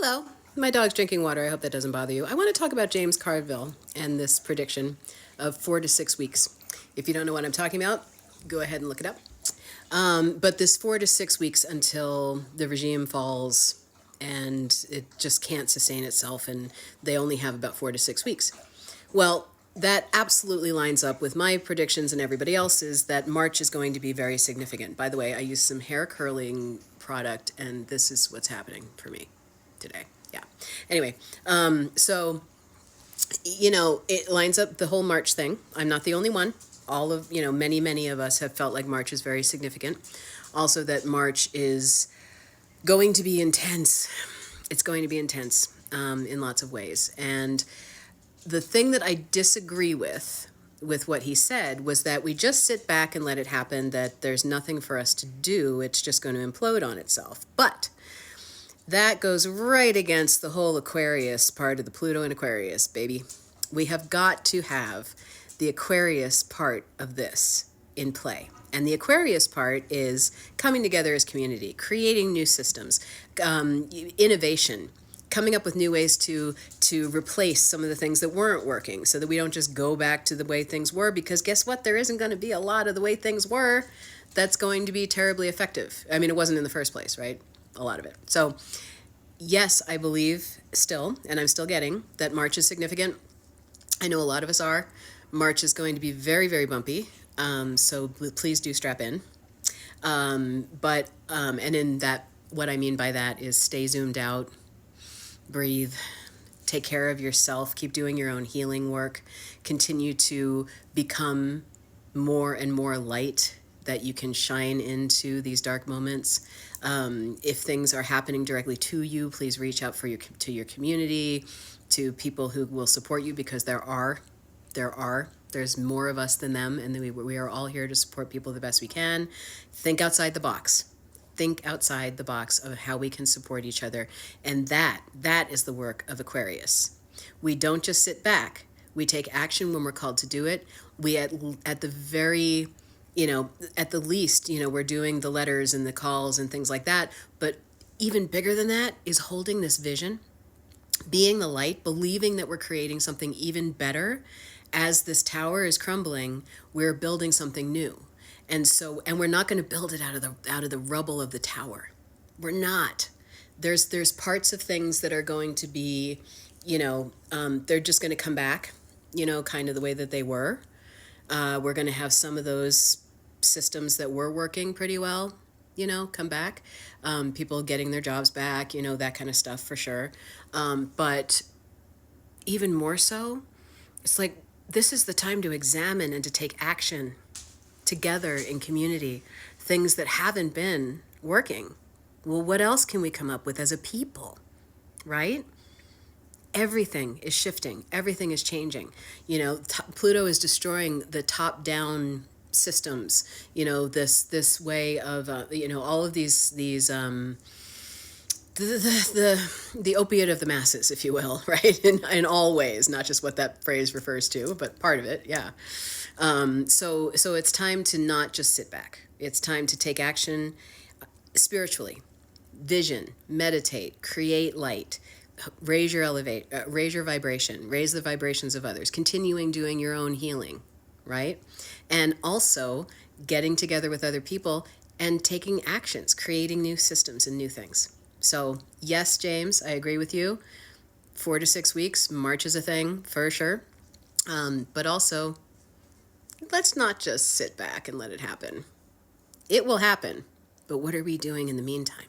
Hello. My dog's drinking water. I hope that doesn't bother you. I want to talk about James Carville and this prediction of 4 to 6 weeks. If you don't know what I'm talking about, go ahead and look it up. But this 4 to 6 weeks until the regime falls and it just can't sustain itself, and they only have about 4 to 6 weeks. Well, that absolutely lines up with my predictions and everybody else's that March is going to be very significant. By the way, I used some hair curling product, and this is what's happening for me today. Yeah. Anyway, so, it lines up the whole March thing. I'm not the only one. All of, many of us have felt like March is very significant. Also, that March is going to be intense. It's going to be intense in lots of ways. And the thing that I disagree with what he said was that we just sit back and let it happen, that there's nothing for us to do. It's just going to implode on itself. But that goes right against the whole Aquarius part of the Pluto and Aquarius, baby. We have got to have the Aquarius part of this in play. And the Aquarius part is coming together as community, creating new systems, innovation, coming up with new ways to replace some of the things that weren't working, so that we don't just go back to the way things were, because guess what? There isn't going to be a lot of the way things were that's going to be terribly effective. I mean, it wasn't in the first place, right? A lot of it. So yes, I believe still, and I'm still getting, that March is significant. I know a lot of us are. March is going to be very, very bumpy. So please do strap in. And in that, what I mean by that is stay zoomed out, breathe, take care of yourself, keep doing your own healing work, continue to become more and more light that you can shine into these dark moments. If things are happening directly to you, please reach out to your community, to people who will support you, because there's more of us than them, and we are all here to support people the best we can. Think outside the box. Think outside the box of how we can support each other. And that is the work of Aquarius. We don't just sit back. We take action when we're called to do it. We at the very, at the least, we're doing the letters and the calls and things like that. But even bigger than that is holding this vision, being the light, believing that we're creating something even better. As this tower is crumbling, we're building something new. And we're not going to build it out of the rubble of the tower. We're not. There's parts of things that are going to be, they're just going to come back, kind of the way that they were. We're going to have some of those systems that were working pretty well, come back. People getting their jobs back, that kind of stuff for sure. But even more so, it's like this is the time to examine and to take action together in community, things that haven't been working. Well, what else can we come up with as a people, right? Everything is shifting. Everything is changing. Pluto is destroying the top-down systems. This way of all of these the opiate of the masses, if you will, right? In all ways, not just what that phrase refers to, but part of it, yeah. So it's time to not just sit back. It's time to take action spiritually, vision, meditate, create light, raise your vibration, raise the vibrations of others, continuing doing your own healing, right? And also getting together with other people and taking actions, creating new systems and new things. So yes, James, I agree with you. 4 to 6 weeks, March is a thing for sure. But also, let's not just sit back and let it happen. It will happen, but what are we doing in the meantime?